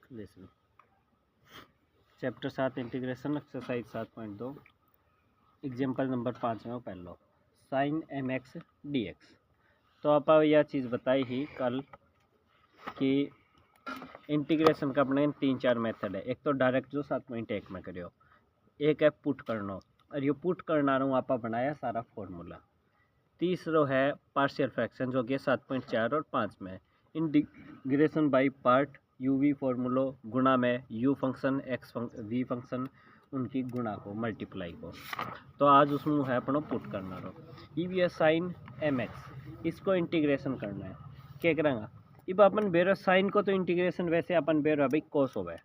Listen chapter 7 integration exercise 7.2 example number 5 में पहलो sine M X D X. तो आप यह चीज़ बताई ही कल कि इंटीग्रेशन का अपने 3-4 मेथड है। एक तो डायरेक्ट जो 7.1 में करियो, एक है पुट करना, और ये पुट करना रू आप बनाया सारा फॉर्मूला। तीसरो है पार्शियल फ्रैक्शन जो कि 7.4 और 5 में integration by part u v फॉर्मूलो गुणा में u function x v function उनकी गुणा को मल्टीप्लाई को। तो आज उसमें है अपना पुट करना रो ये साइन एम एक्स, इसको इंटीग्रेशन करना है। क्या करेंगे अब अपन बेरो साइन को, तो इंटीग्रेशन वैसे अपन बेरो भाई कोस हो गए,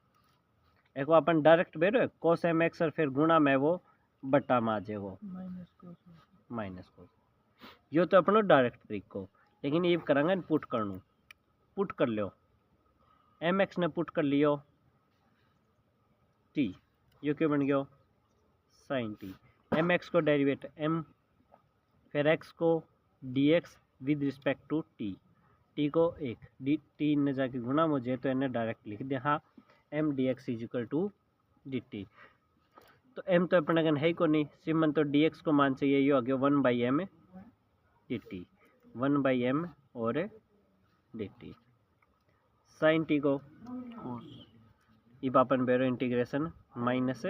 एक वो अपन डायरेक्ट बेरो कोस एम एक्स और फिर गुणा में वो बट्टा माजे वो माइनस कोस, यो तो अपनो डायरेक्ट तरीको। लेकिन ये करेंगे पुट करनू, पुट कर लो एम एक्स ने पुट कर लियो टी, यो क्यों बन गया साइन टी। एम एक्स को डेरिवेट एम, फिर एक्स को D X with respect to T, T को एक डी टी ने जाके गुना मुझे तो इन्हें डायरेक्ट लिख दिया हाँ M D X is equal to D T. तो एम तो अपने है ही को नहीं, सिमन तो डी एक्स को मान चाहिए, यो आ गया 1/m डी टी, 1/m और डी टी साइन टी को कोस। अब अपन बेरो integration minus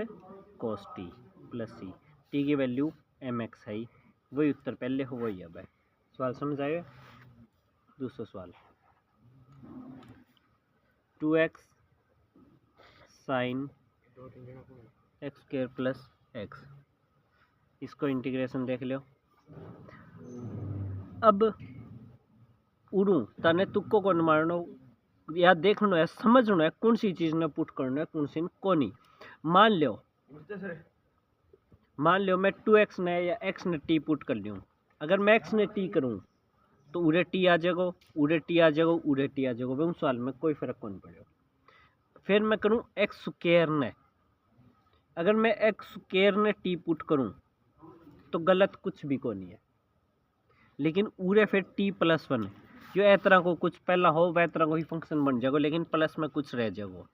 cos t plus c, t की वैल्यू एम एक्स है, वही उत्तर पहले हो वही अब है। सवाल समझ आएगा। दूसरा सवाल 2x sine x square plus x, इसको इंटीग्रेशन देख लो। अब उड़ू तने तुक्को कौन मारनो या देखना है, समझना है कौन सी चीज ने पुट करना है कौन सी को नहीं। मान लो मैं 2x ने या x ने t पुट कर लूँ। अगर मैं x ने t करूँ तो उरे t आ जाएगा, उरे t आ जाएगा, उरे t आ जाएगा, उस सवाल में कोई फर्क कौन पड़ेगा। फिर मैं करूँ x स्क्वायर ने, अगर मैं x स्क्वायर ने t पुट करूँ तो गलत कुछ भी को नहीं है। लेकिन उरे फिर t+1 जो ए तरह को कुछ पहला हो वह तरह को ही फंक्शन बन जाएगा, लेकिन प्लस में कुछ रह जाएगा।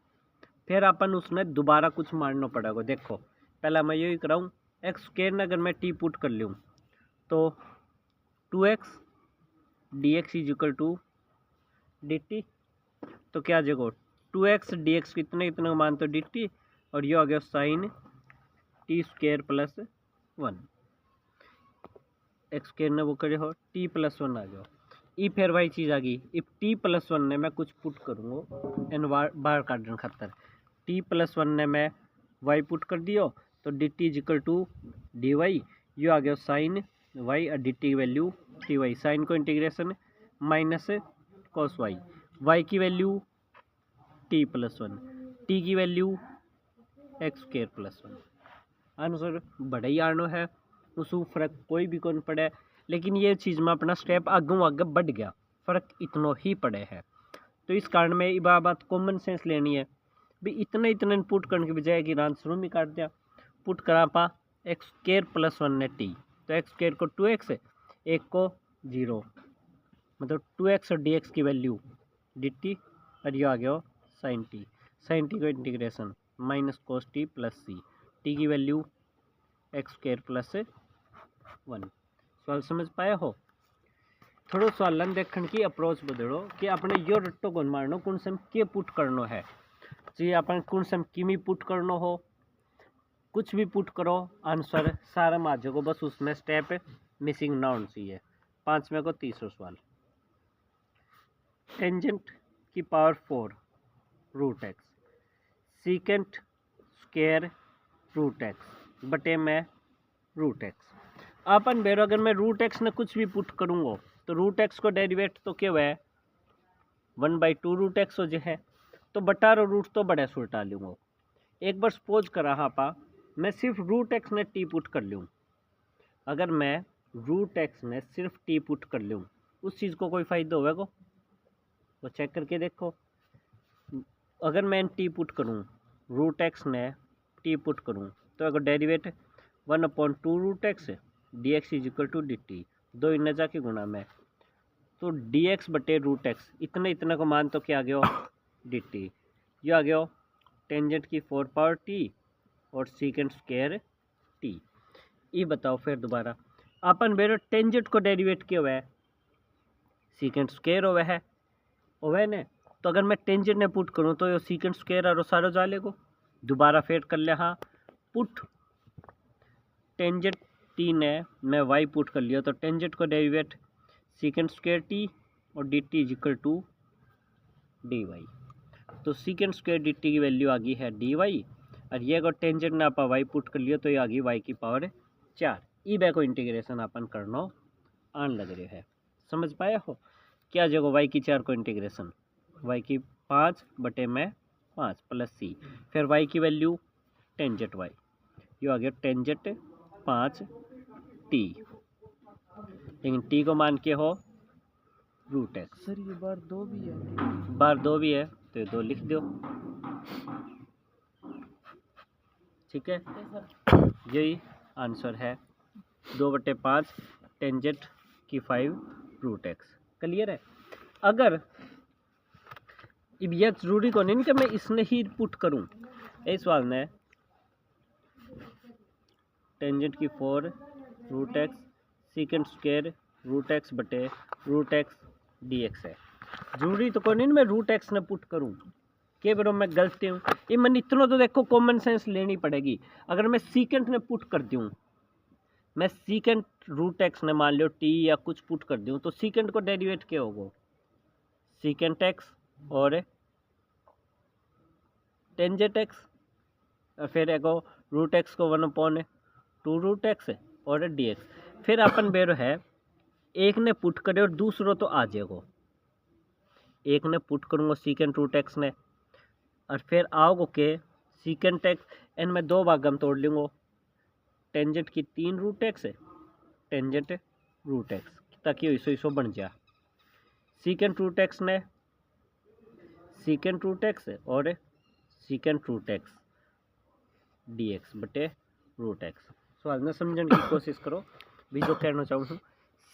फिर अपन उसमें दोबारा कुछ मारना पड़ेगा। देखो पहला मैं यही कराऊँ एक्स स्क्वायर ने अगर मैं टी पुट कर लूँ तो 2x D X is equal to D T, तो क्या जगह 2x डी एक्स कितने इतना मान तो डी टी, और ये आ गया sine T square plus 1, X square ने वो करे हो t+1 आ जाओ। ई फिर वही चीज़ आ गई, इफ t+1 ने मैं कुछ पुट करूँगा एन बार काटने खातर, t+1 ने मैं y पुट कर दियो तो d t is equal to D y, यो आ गया साइन वाई और D t value t y. Sine को integration minus cos y, y की वैल्यू t+1, टी की value x square plus 1। Answer बड़ा ही आनो है, उसको फर्क कोई भी कौन पड़े। लेकिन ये चीज़ में अपना स्टेप आगे बढ़ गया, फ़र्क इतना ही पड़े है। तो इस कारण में ये बात कॉमन सेंस लेनी है भी, इतना पुट करने की बजाय कि आंसर में काट दिया पुट करा पा एक्स स्क्वायर प्लस 1 ने टी, तो एक्स स्क्वायर को 2x है, एक को 0, मतलब 2x और dx की वैल्यू dt, और ये आ गया साइन टी। साइन टी को integration minus cos t plus c, t की वैल्यू एक्स स्क्वायर प्लस 1। सवाल समझ पाया हो। थोड़ा सवाल देखने की अप्रोच बदलो कि अपने यो रट्टो कौन मारनो कौन से के पुट करनो है जी, अपन कौन से किमी पुट करनो हो, कुछ भी पुट करो आंसर सारा माजो को, बस उसमें स्टेप मिसिंग ना होना चाहिए। 5वें को तीसरा सवाल टेंजेंट की power 4 root x, secant square root X बटे में रूट एक्स। अपन बेरो अगर मैं रूट एक्स ने कुछ भी पुट करूँगा तो रूट एक्स को डेरिवेट तो क्या है 1/2 रूट एक्स हो जो है, तो बटा रो रूट तो बड़े से उल्टा लूँगा। एक बार सपोज करा हाँ पा मैं सिर्फ रूट एक्स ने टी पुट कर लूँ, अगर मैं रूट एक्स ने सिर्फ टी पुट कर लूँ उस चीज़ को कोई फ़ायदा होगा वो चेक करके देखो। अगर मैं टी पुट करूँ रूट एक्स ने टी पुट करूँ तो अगर derivate 1/2 root X D X is equal to D T, दो इन्हें जाके गुणा में, तो डी एक्स बटे रूट एक्स इतना को मान तो क्या गया डी टी, ये आ गया टेंजेंट की 4 पावर टी और सीकेंट स्क्वायर टी। ये बताओ फिर दोबारा अपन बेरो टेंजेंट को डेरिवेट किया हुआ है, सीकेंट स्क्वायर हुआ है ओवे ने, तो अगर मैं टेंजेंट ने पुट करूँ तो ये सीकेंट स्क्वायर और सारो जा लेगो। दोबारा फेड कर ले, हाँ पुट टेंजेंट टी ने मैं वाई पुट कर लिया, तो टेंजेंट को डेरिवेट सीकेंट स्क्वायर टी और D T is equal to D Y. तो सीकेंट स्क्वायर डी टी की वैल्यू आ गई है डी वाई, और ये अगर टेंजेंट ने आप वाई पुट कर लिया तो ये आ गई वाई की पावर 4। ई बैको इंटीग्रेशन अपन करना आन लग रहे है, समझ पाया हो क्या जगह वाई की 4 को इंटीग्रेशन, वाई की 5 बटे में 5 प्लस सी, फिर वाई की वैल्यू टेंजेंट वाई, ये आ गया टेंजेंट 5 टी, लेकिन टी को मान के हो रूट एक्स। सर ये बार 2 भी है, बार 2 भी है तो ये 2 लिख दो, ठीक है। यही आंसर है 2/5 टेंजेंट की 5 रूट एक्स। क्लियर है। अगर अब यह जरूरी को नहीं कि मैं इसने ही पुट करूं, इस सवाल में टेंजेंट की 4 root x secant square root X बटे रूट एक्स डी एक्स है। जरूरी तो को नहीं मैं रूट एक्स ने पुट करूं, के बरो मैं गलती हूँ, ये मन इतना तो देखो कॉमन सेंस लेनी पड़ेगी। अगर मैं सीकेंट ने पुट कर दूँ, मैं सीकेंट रूट एक्स ने मान लो टी या कुछ पुट कर दूँ, तो सीकेंट को डेरिवेट क्या होगा, सीकेंट एक्स और टेंजेंट एक्स, और फिर एगो रूट एक्स को 1/2 रूट एक्स और डी एक्स। फिर अपन बेरो है एक ने पुट करे और दूसरो तो आ जाएगो, एक ने पुट करूँगा सीकेंट रूट एक्स ने, और फिर आओगे के सीकेंट एक्स इन में 2 भाग में तोड़ लूँगा, टेंजेंट की 3 रूट एक्स है टेंजेंट रूट एक्स, ताकि इसो बन जाए सीकेंट रूट एक्स ने सीकेंट रूट एक्स और secant root X D X बटे रूट एक्स। सवाल में समझने की कोशिश करो। भी जो कहना चाहूँ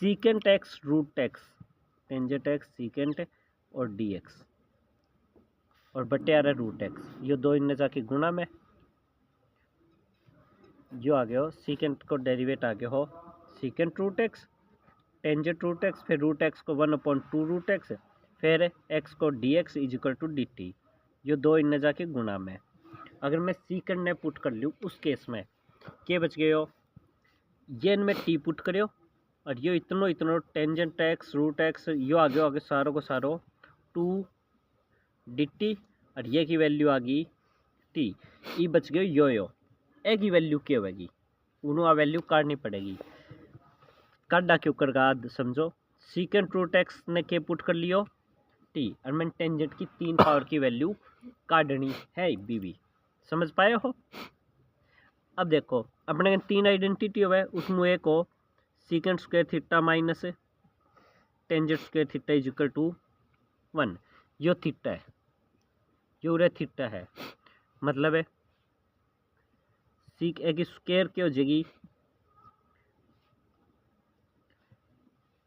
secant X root X tangent X secant और डी एक्स और बटे आ रहा है रूट एक्स, ये 2 इनने जाके गुणा में जो आ गया हो सीकेंट को डेरिवेट आ गया हो secant root X tangent root X, फिर रूट एक्स को 1/2 रूट एक्स, फिर एक्स को D X is equal to D T, ये 2 इनने जाके गुणा में। अगर मैं सीकेंट ने पुट कर लूँ उस केस में क्या बच गए हो, ये इनमें टी पुट करो और ये इतनो टेंजेंट एक्स रूट एक्स यो आगे सारों को सारो 2 डी टी, और ये की वैल्यू आ गई टी, ई बच गए यो ए की वैल्यू क्या होगी, उन्होंने वैल्यू काटनी पड़ेगी। काटा क्यों करगा समझो, सीकेंट रूट एक्स ने के पुट कर लियो टी, और मैंने टेंजेंट की 3 पावर की वैल्यू काटनी है बीबी, समझ पाए हो। अब देखो अपने 3 आइडेंटिटी हो है, उसमें एक हो secant square theta minus tangent square theta is equal to 1, यो थीटा है यो रे थीटा है, मतलब है सीक एक स्क्वायर की हो जाएगी,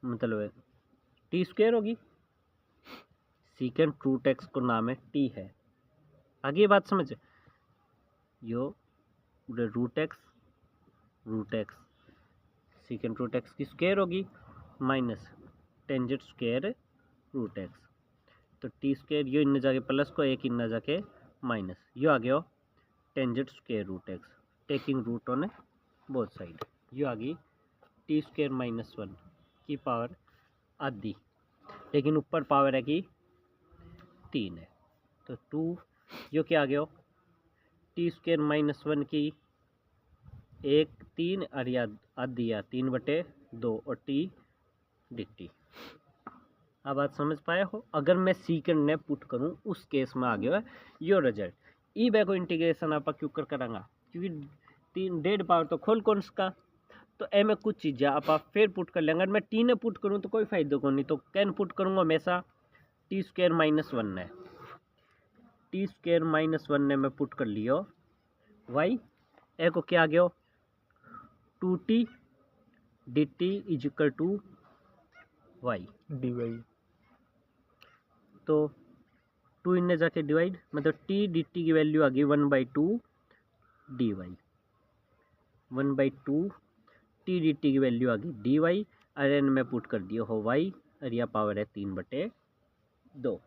मतलब है टी स्क्वायर होगी, सीकेंट रूट एक्स को नाम है टी है। आगे ये बात समझ, यो root x secant root x की स्क्वायर होगी minus tangent square root x, तो टी स्क्वायर यो इनने जाके प्लस को एक इनने जाके माइनस, यो आ गया tangent square root x taking root on both side, यो आ गई टी स्क्वायर -1 की पावर आधी, लेकिन ऊपर पावर है कि 3 है, तो 2 यो क्या आ गया टी स्क्वायर -1 की 1 3 और या आधी या 3/2 और टी डी टी। अब बात समझ पाया हो। अगर मैं सीकेंड ने पुट करूं उस केस में आ गया है यो रिजल्ट। ई बैको इंटीग्रेशन आप क्यों कर करांगा, क्योंकि 3 पावर तो खोल कौन सा, तो ए में कुछ चीज़ें आप फिर पुट कर लेंगे। अगर मैं टी ने पुट करूँ तो कोई फायदा को नहीं, तो कैन पुट करूँगा हमेशा टी स्क्वायर -1 ने, टी स्क्वायर -1 ने मैं पुट कर लियो वाई, ए को क्या आ गया 2t D T is equal to Y D Y, तो 2 इनने जाके डिवाइड, मतलब टी डी टी की वैल्यू आ गई 1/2 D Y, 1/2 T D T की वैल्यू आ गई डी वाई, और एन में पुट कर दियो हो वाई, और यह पावर है 3/2।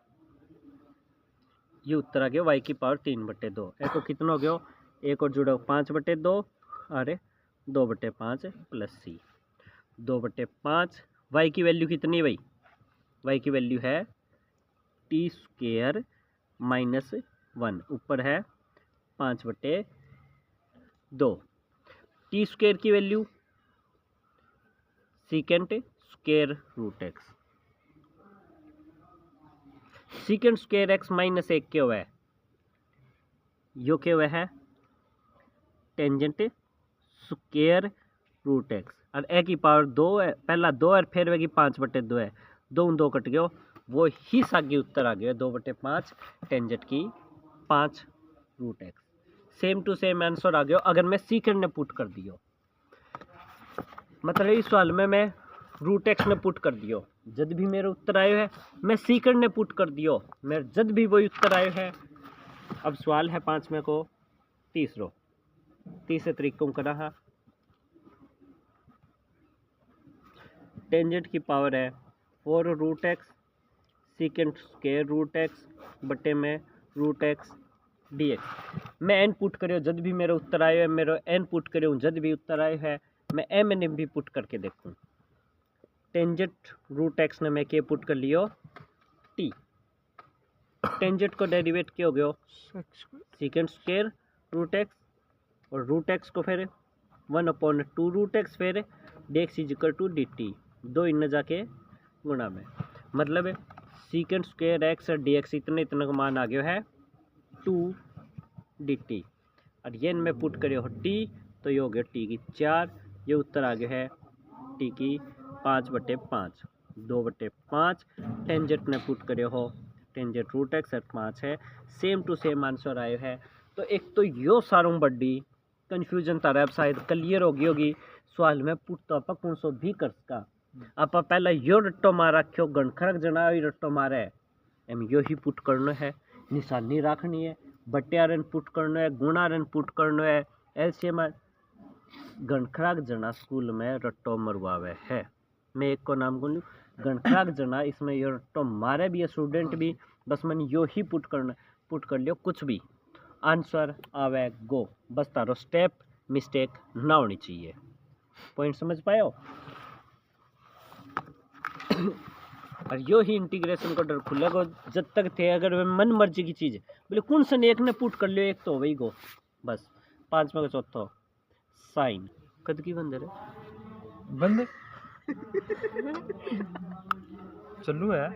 ये उत्तर आ गया वाई की पावर 3/2। एक तो कितना हो गया, एक और जुड़ा 5/2, अरे 2/5 प्लस सी 2/5। वाई की वैल्यू कितनी है भाई, वाई की वैल्यू है टी स्क्वेयर माइनस 1, ऊपर है 5/2। टी स्क्वेयर की value secant square root x, secant square X minus 1 क्या हुआ है, यो क्या हुआ है टेंजेंट स्क्वेयर रूट एक्स, और ए की पावर 2 है, पहला 2 है फिर वही 5/2 है, 2 कट गयो, वो ही सागे उत्तर आ गया 2/5 टेंजेंट की 5 root x. Same to same answer आ गया अगर मैं सीकेंड ने पुट कर दियो, मतलब इस सवाल में मैं रूट एक्स ने पुट कर दियो, जब भी मेरा उत्तर आयो है मैं सीकेंड ने पुट कर दियो, मेरे जब भी वही उत्तर आयो है। अब सवाल है 5वें को तीसरे तरीकों का रहा। टेंजेंट की पावर है 4 root x secant square root X बटे में रूट एक्स डी एक्स। मैं एन पुट करो जब भी मेरा उत्तर आयो है, मेरा एन पुट करो जब भी उत्तर आयो है, मैं एम एन भी पुट करके देखूँ। टेंजेंट रूट एक्स ने मैं क्या पुट कर लियो टी, टेंजेंट को डेरिवेट क्या हो गया सीकेंट स्क्वायर रूट एक्स, और रूट एक्स को फिर 1/2 रूट एक्स, फिर D X is equal to D T, 2 इनने जाके गुणा में, मतलब सीकेंट स्क्वायर एक्स और डी एक्स इतने का मान आ गया है 2 डी टी, और ये इनमें पुट करियो हो टी, तो ये हो गया टी की 4, ये उत्तर आ गया है टी की 5/5, 2/5 टेंजेंट ने पुट करियो हो टेंजेंट रूट एक्स और 5 है, सेम टू सेम आंसर आयो है। तो एक तो यो सारों बड्डी कन्फ्यूजन तारा शायद क्लियर होगी सवाल में पुटता आप कौन सो भी कर सका, आप पहला यो रट्टो मार रखो गणखरक जना रट्टो मारे, एम यो ही पुट करना है, निशानी रखनी है, बटियारन पुट करना है, गुणारन पुट करना है, एलसीएम गणखराक जना स्कूल में रट्टो मरवावे है। मैं एक को नाम बोलूँ गणखराक जना, इसमें ये रट्टो मारे भी है स्टूडेंट भी, बस मैंने यो ही पुट कर लियो, कुछ भी आंसर आवे गो, बस तारो स्टेप मिस्टेक ना होनी चाहिए। पॉइंट समझ पाए हो? और यो ही इंटीग्रेशन का डर खुलेगा जब तक थे, अगर वे मन मर्जी की चीज बोले कौन सा एक ने पुट कर लियो, एक तो वही गो बस। 5वें का चौथा साइन कद की बंदर है बंदर चलू है।